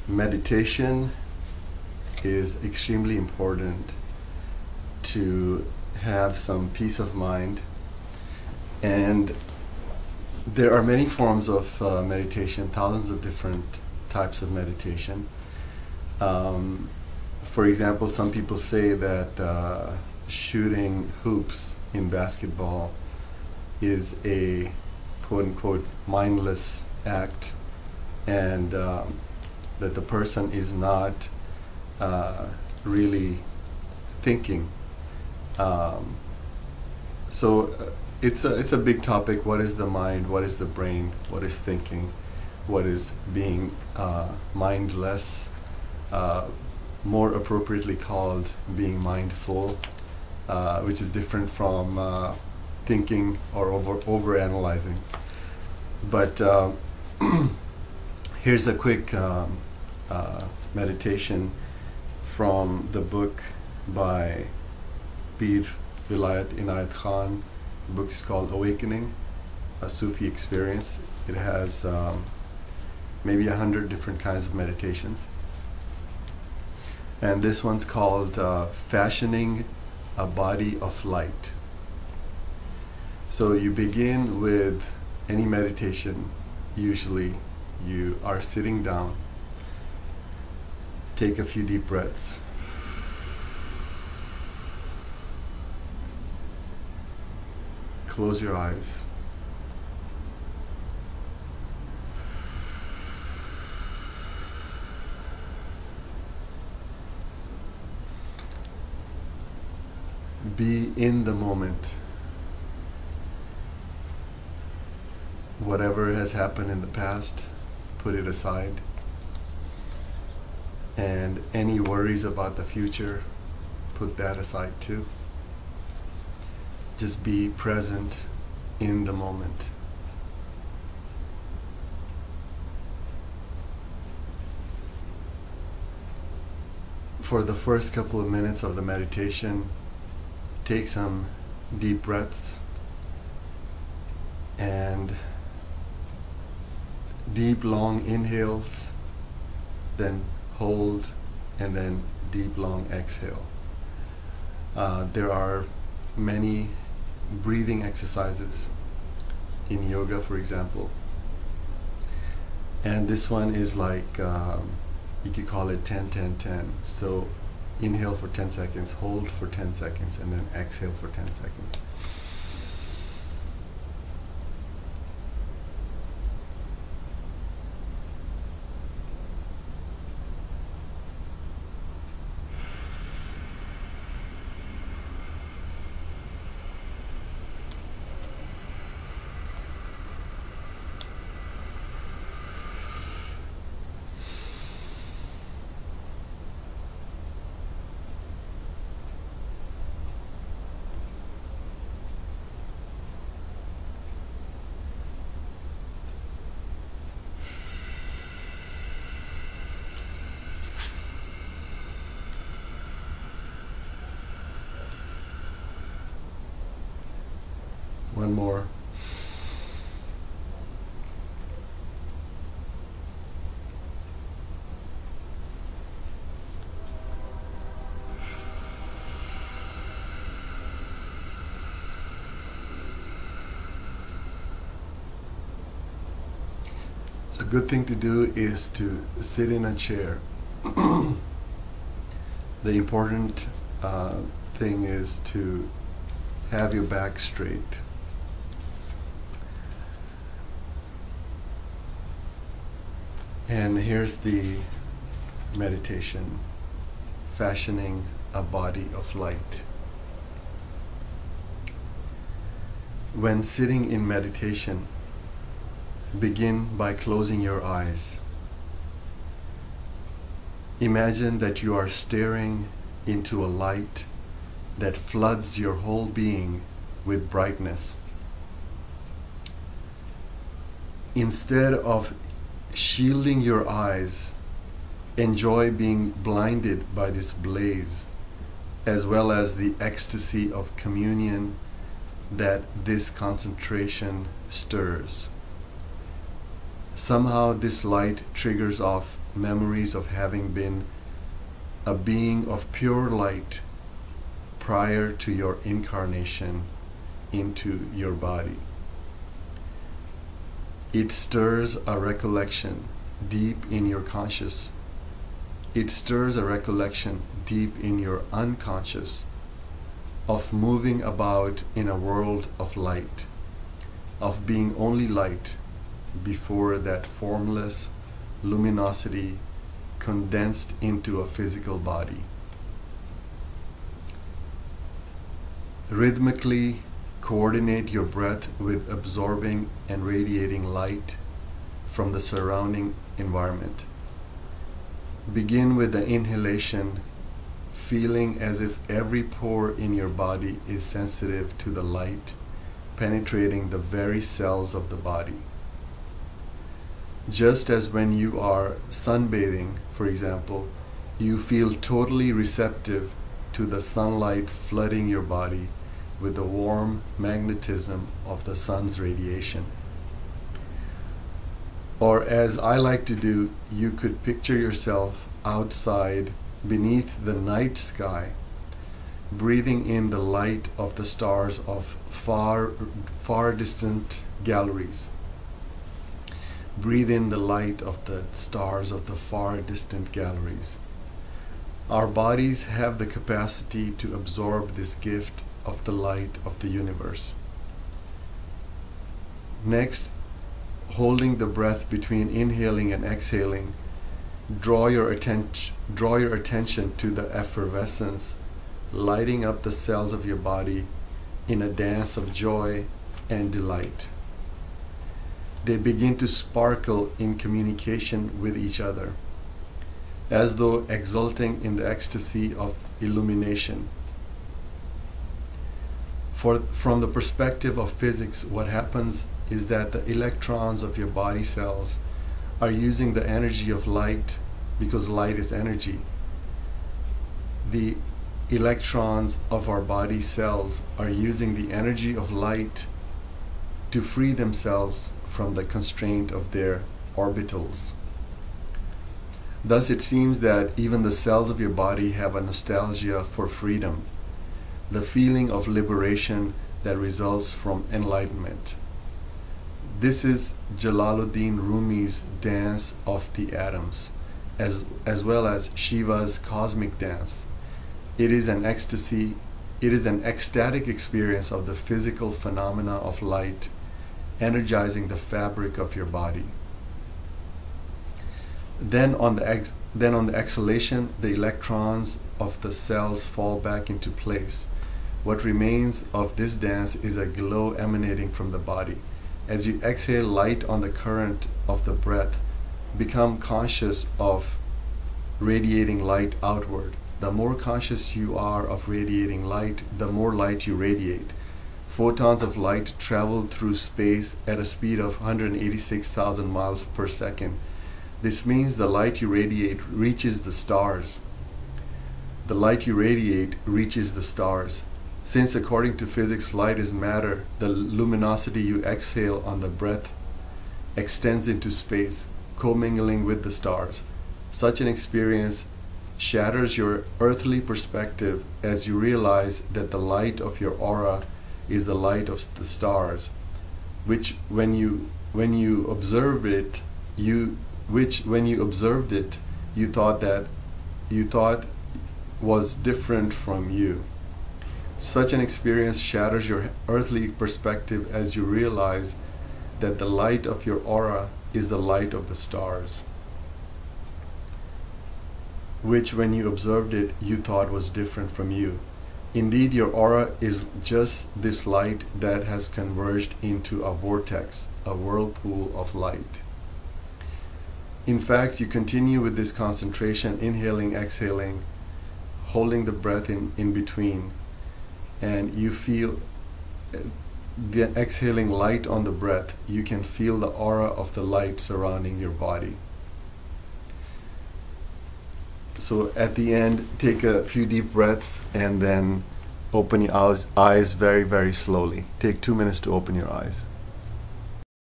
meditation is extremely important to have some peace of mind. And there are many forms of meditation, thousands of different types of meditation. For example, some people say that shooting hoops in basketball is a quote-unquote mindless act, and that the person is not really thinking. It's a big topic. What is the mind? What is the brain? What is thinking? What is being mindless? More appropriately called being mindful, which is different from thinking or overanalyzing. But here's a quick meditation from the book by Pir Vilayat Inayat Khan. The book is called Awakening, a Sufi Experience. It has maybe 100 different kinds of meditations. And this one's called Fashioning a Body of Light. So you begin with any meditation. Usually you are sitting down. Take a few deep breaths. Close your eyes. Be in the moment. Whatever has happened in the past, put it aside. And any worries about the future, put that aside too. Just be present in the moment. For the first couple of minutes of the meditation, take some deep breaths and deep long inhales, then hold, and then deep long exhale. There are many breathing exercises in yoga, for example, and this one is like you could call it 10-10-10. So inhale for 10 seconds, hold for 10 seconds, and then exhale for 10 seconds. One more. So a good thing to do is to sit in a chair. The important thing is to have your back straight. And here's the meditation, fashioning a body of light. When sitting in meditation, begin by closing your eyes. Imagine that you are staring into a light that floods your whole being with brightness. Instead of shielding your eyes, enjoy being blinded by this blaze, as well as the ecstasy of communion that this concentration stirs. Somehow this light triggers off memories of having been a being of pure light prior to your incarnation into your body. It stirs a recollection deep in your conscious. It stirs a recollection deep in your unconscious of moving about in a world of light, of being only light before that formless luminosity condensed into a physical body. Rhythmically coordinate your breath with absorbing and radiating light from the surrounding environment. Begin with the inhalation, feeling as if every pore in your body is sensitive to the light penetrating the very cells of the body. Just as when you are sunbathing, for example, you feel totally receptive to the sunlight flooding your body with the warm magnetism of the sun's radiation. Or as I like to do, you could picture yourself outside beneath the night sky, breathing in the light of the stars of far distant galaxies. Breathe in the light of the stars of the far distant galaxies. Our bodies have the capacity to absorb this gift of the light of the universe. Next, holding the breath between inhaling and exhaling, draw your attention to the effervescence lighting up the cells of your body in a dance of joy and delight. They begin to sparkle in communication with each other, as though exulting in the ecstasy of illumination. From the perspective of physics, what happens is that the electrons of your body cells are using the energy of light, because light is energy. The electrons of our body cells are using the energy of light to free themselves from the constraint of their orbitals. Thus it seems that even the cells of your body have a nostalgia for freedom, the feeling of liberation that results from enlightenment. This is Jalaluddin Rumi's dance of the atoms, as well as Shiva's cosmic dance. It is an ecstatic experience of the physical phenomena of light, energizing the fabric of your body. Then on the exhalation, the electrons of the cells fall back into place. What remains of this dance is a glow emanating from the body. As you exhale light on the current of the breath, become conscious of radiating light outward. The more conscious you are of radiating light, the more light you radiate. Photons of light travel through space at a speed of 186,000 miles per second. This means the light you radiate reaches the stars. The light you radiate reaches the stars. Since according to physics, light is matter, the luminosity you exhale on the breath extends into space, commingling with the stars. Such an experience shatters your earthly perspective as you realize that the light of your aura is the light of the stars, which when you observed it, you thought was different from you. Such an experience shatters your earthly perspective as you realize that the light of your aura is the light of the stars, which when you observed it, you thought was different from you. Indeed, your aura is just this light that has converged into a vortex, a whirlpool of light. In fact, you continue with this concentration, inhaling, exhaling, holding the breath in between, and you feel the exhaling light on the breath. You can feel the aura of the light surrounding your body. So at the end, take a few deep breaths and then open your eyes very, very slowly. Take 2 minutes to open your eyes.